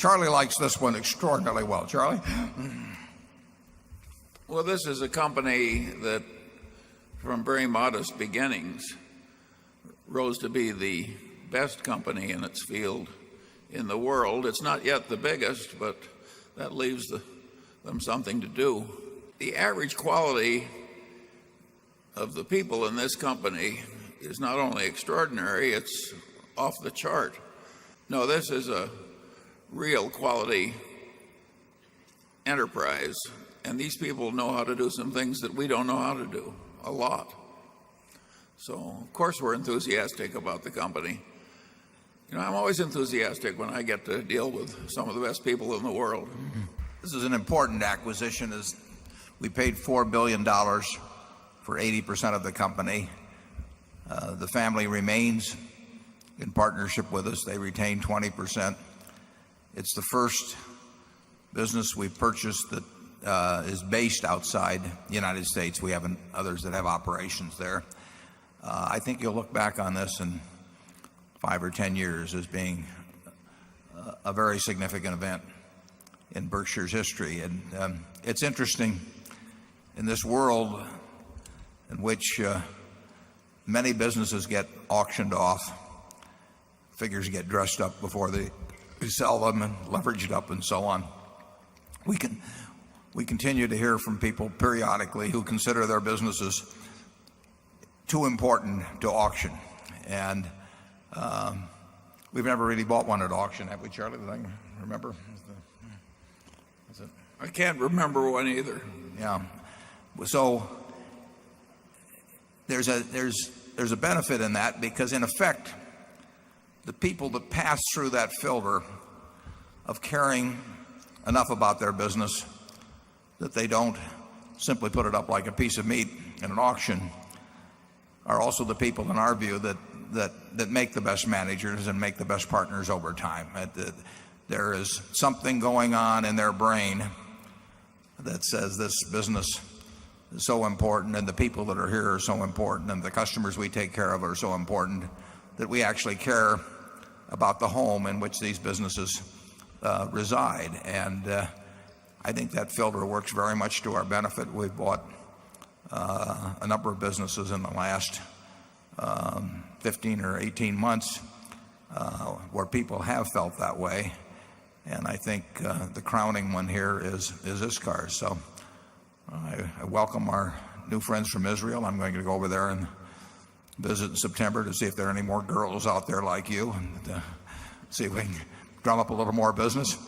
Charlie likes this one extraordinarily well. Charlie? Well, this is a company that from very modest beginnings rose to be the best company in its field in the world. It's not yet the biggest, but that leaves them something to do. The average quality of the people in this company is not only extraordinary, it's off the chart. No, this is a real quality enterprise, and these people know how to do some things that we don't know how to do, a lot. So, of course, we're enthusiastic about the company. You know, I'm always enthusiastic when I get to deal with some of the best people in the world. This is an important acquisition. We paid $4 billion for 80% of the company. The family remains in partnership with us. They retain 20%. It's the first business we purchased that is based outside the United States. We have others that have operations there. I think you'll look back on this in 5 or 10 years as being a very significant event in Berkshire's history. And it's interesting in this world in which many businesses get auctioned off, figures get dressed up before we sell them and leveraged up and so on. We continue to hear from people periodically who consider their businesses too important to auction. And we've never really bought one at auction, have we, Charlie? Did I remember? I can't remember one either. Yeah. So there's a benefit in that, because in effect the people that pass through that filter of caring enough about their business that they don't simply put it up like a piece of meat in an auction are also the people, in our view, that make the best managers and make the best partners over time. There is something going on in their brain that says this business is so important, and the people that are here are so important, and the customers we take care of are so important, that we actually care about the home in which these businesses reside. And I think that filter works very much to our benefit. We've bought a number of businesses in the last 15 or 18 months where people have felt that way. And I think the crowning one here is Iscar. So I welcome our new friends from Israel. I'm going to go over there and visit in September to see if there are any more girls out there like you, and see if we can drum up a little more business.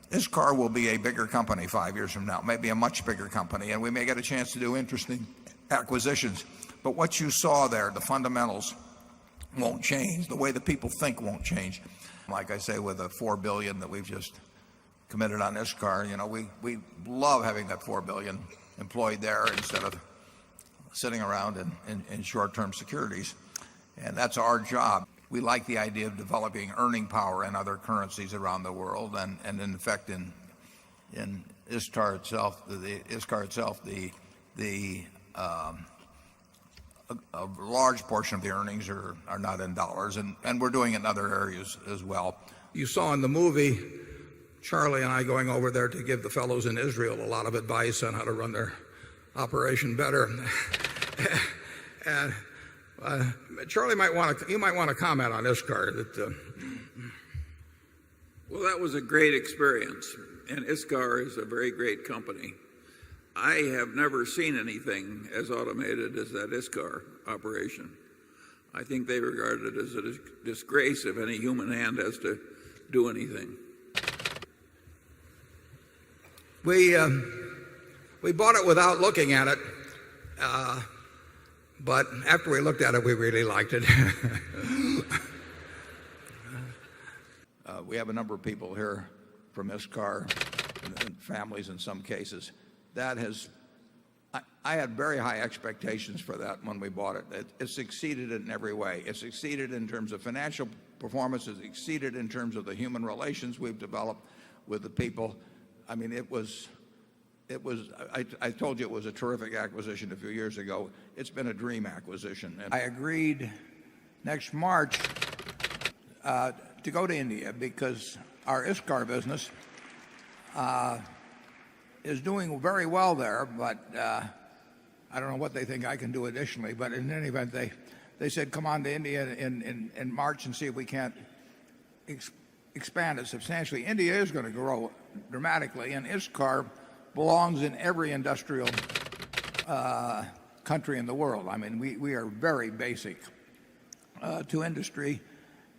Iscar will be a bigger company 5 years from now, maybe a much bigger company, and we may get a chance to do interesting acquisitions. But what you saw there, the fundamentals won't change. The way the people think won't change. Like I say, with the $4 billion that we've just committed on Iscar, you know, we love having that $4 billion employed there instead of sitting around in short-term securities. And that's our job. We like the idea of developing earning power in other currencies around the world, and in effect in Iscar itself, a large portion of the earnings are not in dollars, and we're doing it in other areas as well. You saw in the movie Charlie and I going over there to give the fellows in Israel a lot of advice on how to run their operation better. And Charlie you might want to comment on Iscar. Well, that was a great experience, and Iscar is a very great company. I have never seen anything as automated as that Iscar operation. I think they regard it as a disgrace if any human hand has to do anything. We bought it without looking at it, but after we looked at it, we really liked it. We have a number of people here from Iscar and families in some cases. I had very high expectations for that when we bought it. It succeeded in every way. It succeeded in terms of financial performance. It succeeded in terms of the human relations we've developed with the people. I mean, I told you it was a terrific acquisition a few years ago. It's been a dream acquisition. And I agreed next March to go to India because our Iscar business is doing very well there, but I don't know what they think I can do additionally. But in any event, they said, come on to India in March and see if we can't expand it substantially. India is going to grow dramatically, and Iscar belongs in every industrial country in the world. I mean, we are very basic to industry,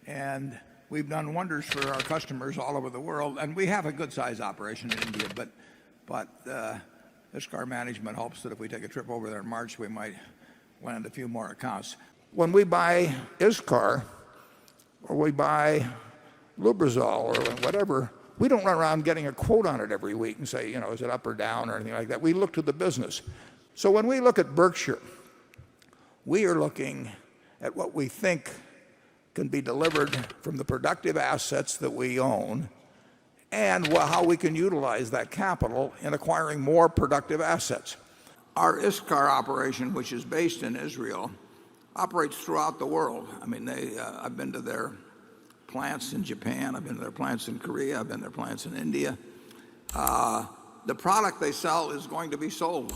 and we've done wonders for our customers all over the world. And we have a good size operation in India, but Iscar management hopes that if we take a trip over there in March, we might land a few more accounts. When we buy Iscar or we buy Lubrizol or whatever, we don't run around getting a quote on it every week and say, is it up or down or anything like that. We look to the business. So when we look at Berkshire, we are looking at what we think can be delivered from the productive assets that we own and how we can utilize that capital in acquiring more productive assets. Our Iscar operation, which is based in Israel, operates throughout the world. I mean, I've been to their plants in Japan, I've been to their plants in Korea, I've been to their plants in India. The product they sell is going to be sold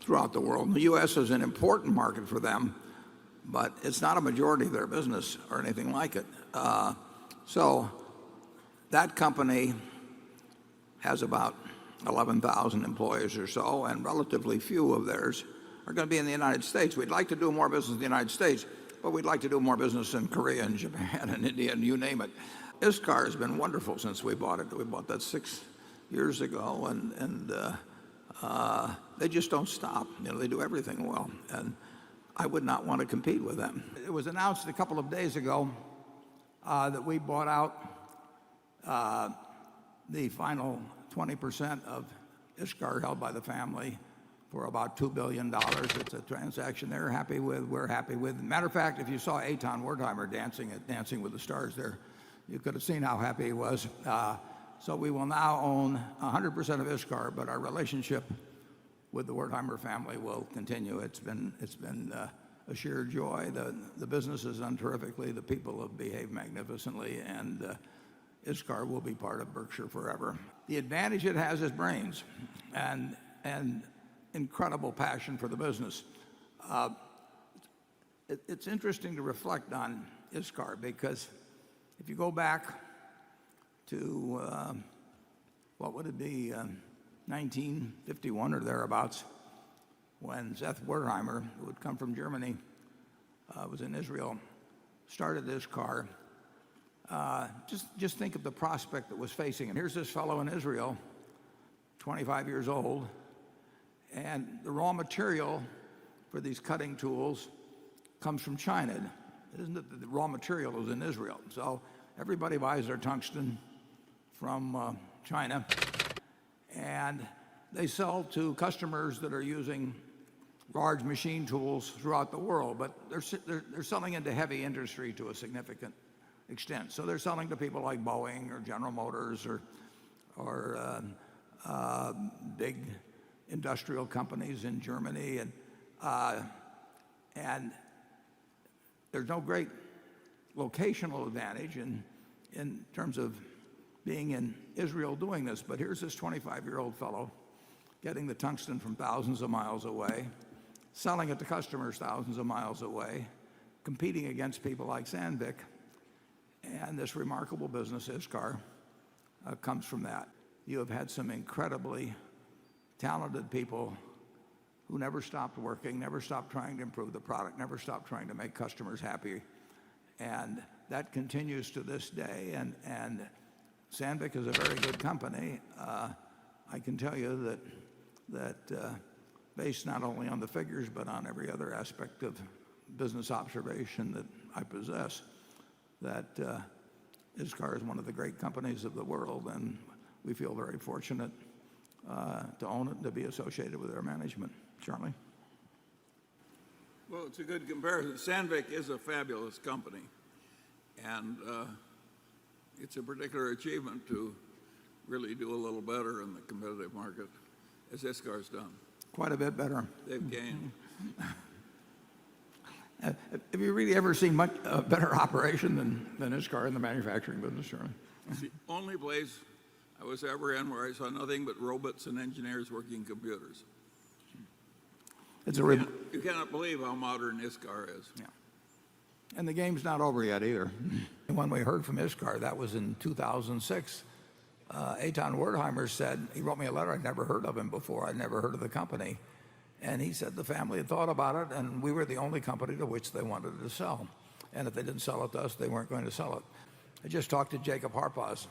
throughout the world. And the U.S. is an important market for them, but it's not a majority of their business or anything like it. So that company has about 11,000 employees or so, and relatively few of theirs are going to be in the United States. We'd like to do more business in the United States, but we'd like to do more business in Korea and Japan and India and you name it. Iscar has been wonderful since we bought it. We bought that 6 years ago, and they just don't stop. They do everything well, and I would not want to compete with them. It was announced a couple of days ago that we bought out the final 20% of Iscar held by the family for about $2 billion. It's a transaction they're happy with, we're happy with. Matter of fact, if you saw Eitan Wertheimer dancing at Dancing with the Stars there, you could have seen how happy he was. So we will now own 100% of Iscar, but our relationship with the Wertheimer family will continue. It's been a sheer joy. The business has done terrifically. The people have behaved magnificently, and Iscar will be part of Berkshire forever. The advantage it has is brains and incredible passion for the business. It's interesting to reflect on Iscar because if you go back to, what would it be, 1951 or thereabouts, when Seth Wertheimer, who had come from Germany, was in Israel, started Iscar. Just think of the prospect that was facing him. Here's this fellow in Israel, 25 years old, and the raw material for these cutting tools comes from China. It isn't that the raw material is in Israel. So everybody buys their tungsten from China, and they sell to customers that are using large machine tools throughout the world, but they're selling into heavy industry to a significant extent. So they're selling to people like Boeing or General Motors or big industrial companies in Germany, and there's no great locational advantage in terms of being in Israel doing this. But here's this 25-year-old fellow getting the tungsten from thousands of miles away, selling it to customers thousands of miles away, competing against people like Sandvik. And this remarkable business, Iscar, comes from that. You have had some incredibly talented people who never stopped working, never stopped trying to improve the product, never stopped trying to make customers happy. And that continues to this day. And Sandvik is a very good company. I can tell you that based not only on the figures, but on every other aspect of business observation that I possess, that Iscar is one of the great companies of the world, and we feel very fortunate to own it and to be associated with their management. Charlie? Well, it's a good comparison. Sandvik is a fabulous company, and it's a particular achievement to really do a little better in the competitive market, as Iscar's done. Quite a bit better. They've gained. Have you really ever seen much better operation than Iscar in the manufacturing business, Charlie? It's the only place I was ever in where I saw nothing but robots and engineers working computers. You cannot believe how modern Iscar is. Yeah. And the game's not over yet either. When we heard from Iscar, that was in 2006. Eitan Wertheimer said, he wrote me a letter, I'd never heard of him before, I'd never heard of the company. And he said the family had thought about it, and we were the only company to which they wanted to sell. And if they didn't sell it to us, they weren't going to sell it. I just talked to Jacob Harpaz,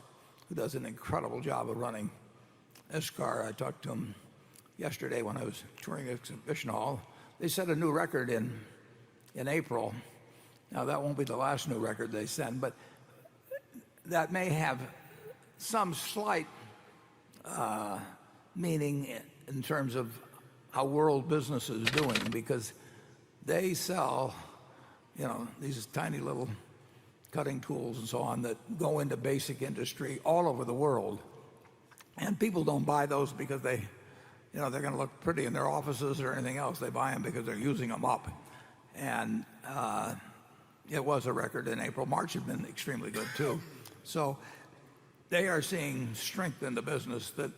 who does an incredible job of running Iscar. I talked to him yesterday when I was touring Exhibition Hall. They set a new record in April. Now, that won't be the last new record they send, but that may have some slight meaning in terms of how world business is doing, because they sell, these tiny little cutting tools and so on that go into basic industry all over the world. And people don't buy those because they're going to look pretty in their offices or anything else. They buy them because they're using them up. And it was a record in April. March had been extremely good too. So they are seeing strength in the business that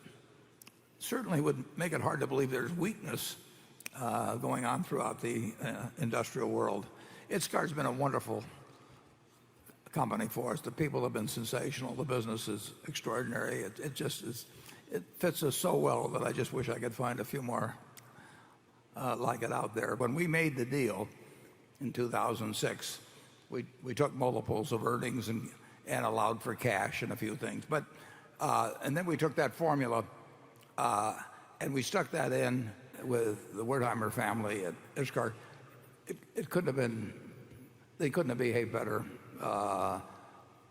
certainly would make it hard to believe there's weakness going on throughout the industrial world. Iscar's been a wonderful company for us. The people have been sensational. The business is extraordinary. It just is. It fits us so well that I just wish I could find a few more like it out there. When we made the deal in 2006, we took multiples of earnings and allowed for cash and a few things. But and then we took that formula and we stuck that in with the Wertheimer family at Iscar. It couldn't have been. They couldn't have behaved better.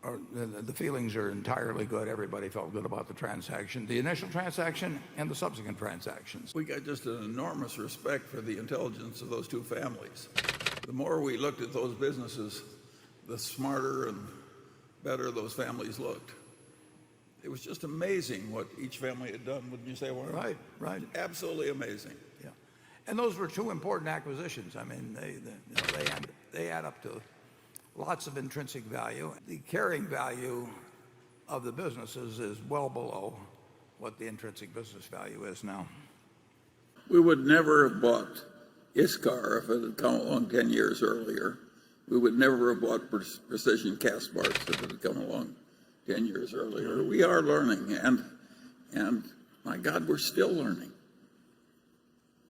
Or the feelings are entirely good. Everybody felt good about the transaction, the initial transaction and the subsequent transactions. We got just an enormous respect for the intelligence of those two families. The more we looked at those businesses, the smarter and better those families looked. It was just amazing what each family had done, wouldn't you say, Warren? Right. Absolutely amazing. Yeah. And those were two important acquisitions. I mean, they add up to lots of intrinsic value. The carrying value of the businesses is well below what the intrinsic business value is now. We would never have bought Iscar if it had come along 10 years earlier. We would never have bought Precision Cast Bars if it had come along 10 years earlier. We are learning, and my God, we're still learning.